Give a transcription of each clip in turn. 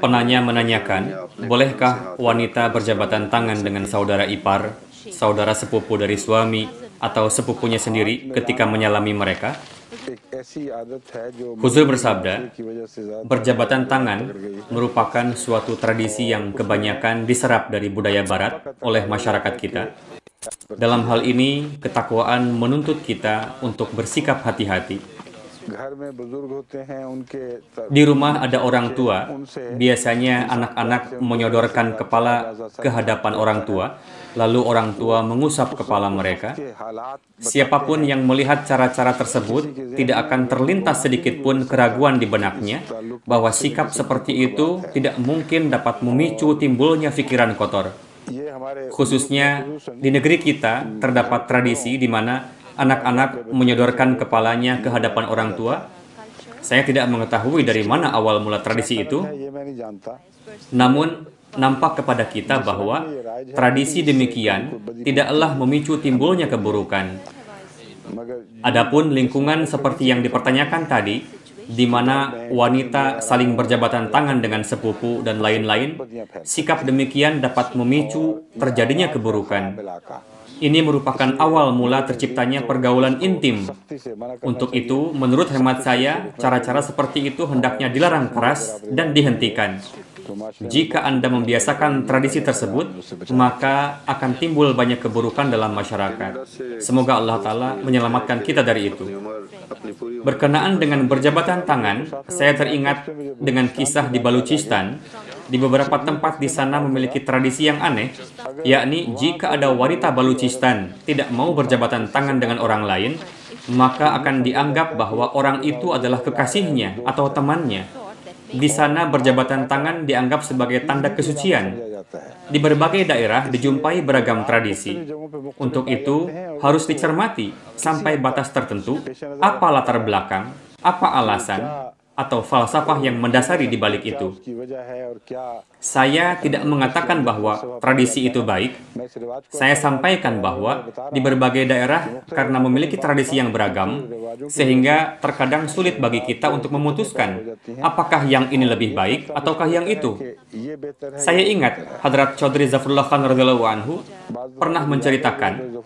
Penanya menanyakan, bolehkah wanita berjabatan tangan dengan saudara ipar, saudara sepupu dari suami, atau sepupunya sendiri ketika menyalami mereka? Huzur bersabda, berjabatan tangan merupakan suatu tradisi yang kebanyakan diserap dari budaya barat oleh masyarakat kita. Dalam hal ini, ketakwaan menuntut kita untuk bersikap hati-hati. Di rumah ada orang tua, biasanya anak-anak menyodorkan kepala ke hadapan orang tua, lalu orang tua mengusap kepala mereka. Siapapun yang melihat cara-cara tersebut tidak akan terlintas sedikit pun keraguan di benaknya bahwa sikap seperti itu tidak mungkin dapat memicu timbulnya pikiran kotor. Khususnya di negeri kita terdapat tradisi di mana anak-anak menyodorkan kepalanya ke hadapan orang tua. Saya tidak mengetahui dari mana awal mula tradisi itu. Namun, nampak kepada kita bahwa tradisi demikian tidaklah memicu timbulnya keburukan. Adapun lingkungan seperti yang dipertanyakan tadi, di mana wanita saling berjabatan tangan dengan sepupu dan lain-lain, sikap demikian dapat memicu terjadinya keburukan. Ini merupakan awal mula terciptanya pergaulan intim. Untuk itu, menurut hemat saya, cara-cara seperti itu hendaknya dilarang keras dan dihentikan. Jika Anda membiasakan tradisi tersebut, maka akan timbul banyak keburukan dalam masyarakat. Semoga Allah Ta'ala menyelamatkan kita dari itu. Berkenaan dengan berjabatan tangan, saya teringat dengan kisah di Baluchistan. Di beberapa tempat di sana memiliki tradisi yang aneh, yakni jika ada wanita Baluchistan tidak mau berjabatan tangan dengan orang lain, maka akan dianggap bahwa orang itu adalah kekasihnya atau temannya. Di sana berjabatan tangan dianggap sebagai tanda kesucian. Di berbagai daerah dijumpai beragam tradisi. Untuk itu, harus dicermati sampai batas tertentu, apa latar belakang, apa alasan, atau falsafah yang mendasari di balik itu. Saya tidak mengatakan bahwa tradisi itu baik. Saya sampaikan bahwa di berbagai daerah karena memiliki tradisi yang beragam, sehingga terkadang sulit bagi kita untuk memutuskan apakah yang ini lebih baik ataukah yang itu. Saya ingat Hadrat Chaudhry Zafrullah Khan radhiyallahu anhu pernah menceritakan,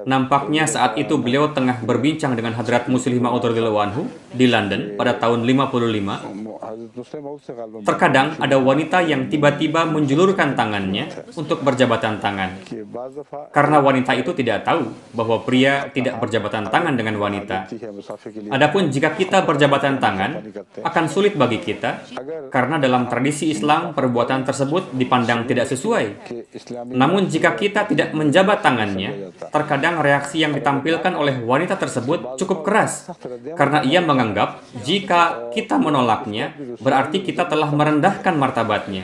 nampaknya saat itu beliau tengah berbincang dengan Hadrat Muslih Maud radhiyallahu anhu di London pada tahun 55. Terkadang ada wanita yang tiba-tiba menjulurkan tangannya untuk berjabatan tangan. Karena wanita itu tidak tahu bahwa pria tidak berjabatan tangan dengan wanita. Adapun jika kita berjabatan tangan, akan sulit bagi kita, karena dalam tradisi Islam perbuatan tersebut dipandang tidak sesuai. Namun jika kita tidak menjabat tangannya, terkadang reaksi yang ditampilkan oleh wanita tersebut cukup keras, karena ia menganggap jika kita menolaknya, berarti kita telah merendahkan martabatnya.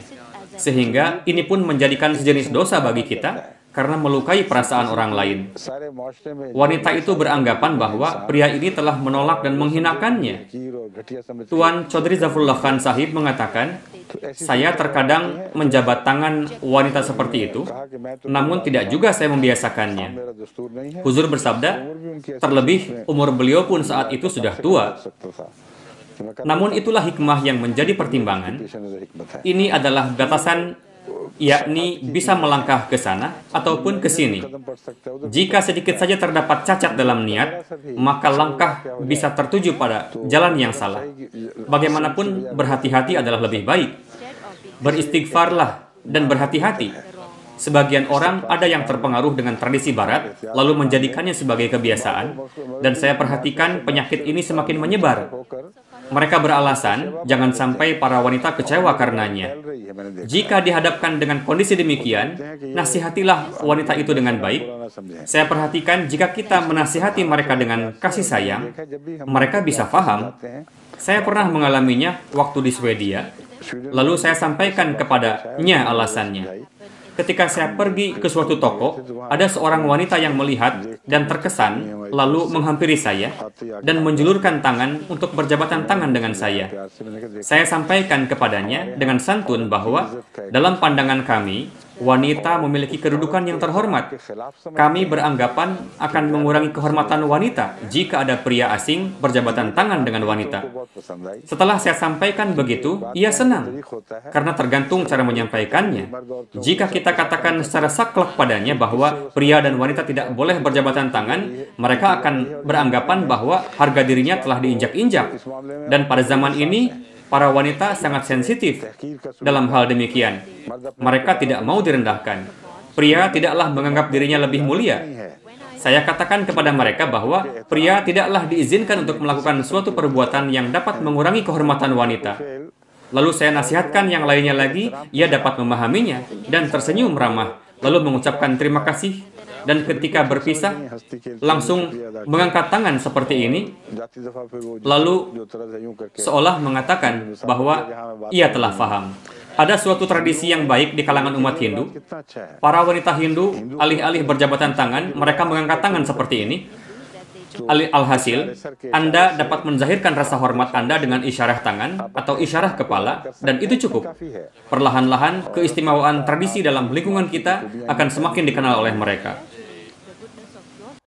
Sehingga ini pun menjadikan sejenis dosa bagi kita, karena melukai perasaan orang lain. Wanita itu beranggapan bahwa pria ini telah menolak dan menghinakannya. Tuan Chaudhry Zafrullah Khan Sahib mengatakan, saya terkadang menjabat tangan wanita seperti itu, namun tidak juga saya membiasakannya. Huzur bersabda, terlebih umur beliau pun saat itu sudah tua. Namun itulah hikmah yang menjadi pertimbangan. Ini adalah batasan, yakni bisa melangkah ke sana ataupun ke sini. Jika sedikit saja terdapat cacat dalam niat, maka langkah bisa tertuju pada jalan yang salah. Bagaimanapun, berhati-hati adalah lebih baik. Beristighfarlah dan berhati-hati. Sebagian orang ada yang terpengaruh dengan tradisi barat, lalu menjadikannya sebagai kebiasaan, dan saya perhatikan penyakit ini semakin menyebar. Mereka beralasan, jangan sampai para wanita kecewa karenanya. Jika dihadapkan dengan kondisi demikian, nasihatilah wanita itu dengan baik. Saya perhatikan jika kita menasihati mereka dengan kasih sayang, mereka bisa paham. Saya pernah mengalaminya waktu di Swedia, lalu saya sampaikan kepadanya alasannya. Ketika saya pergi ke suatu toko, ada seorang wanita yang melihat dan terkesan, lalu menghampiri saya dan menjulurkan tangan untuk berjabatan tangan dengan saya. Saya sampaikan kepadanya dengan santun bahwa dalam pandangan kami, wanita memiliki kedudukan yang terhormat. Kami beranggapan akan mengurangi kehormatan wanita jika ada pria asing berjabatan tangan dengan wanita. Setelah saya sampaikan begitu, ia senang, karena tergantung cara menyampaikannya. Jika kita katakan secara saklek padanya bahwa pria dan wanita tidak boleh berjabatan tangan, mereka akan beranggapan bahwa harga dirinya telah diinjak-injak. Dan pada zaman ini, para wanita sangat sensitif dalam hal demikian. Mereka tidak mau direndahkan. Pria tidaklah menganggap dirinya lebih mulia. Saya katakan kepada mereka bahwa pria tidaklah diizinkan untuk melakukan suatu perbuatan yang dapat mengurangi kehormatan wanita. Lalu saya nasihatkan yang lainnya lagi, ia dapat memahaminya dan tersenyum ramah, lalu mengucapkan terima kasih. Dan ketika berpisah, langsung mengangkat tangan seperti ini, lalu seolah mengatakan bahwa ia telah paham. Ada suatu tradisi yang baik di kalangan umat Hindu. Para wanita Hindu, alih-alih berjabatan tangan, mereka mengangkat tangan seperti ini. Alhasil, Anda dapat menzahirkan rasa hormat Anda dengan isyarah tangan atau isyarah kepala, dan itu cukup. Perlahan-lahan, keistimewaan tradisi dalam lingkungan kita akan semakin dikenal oleh mereka.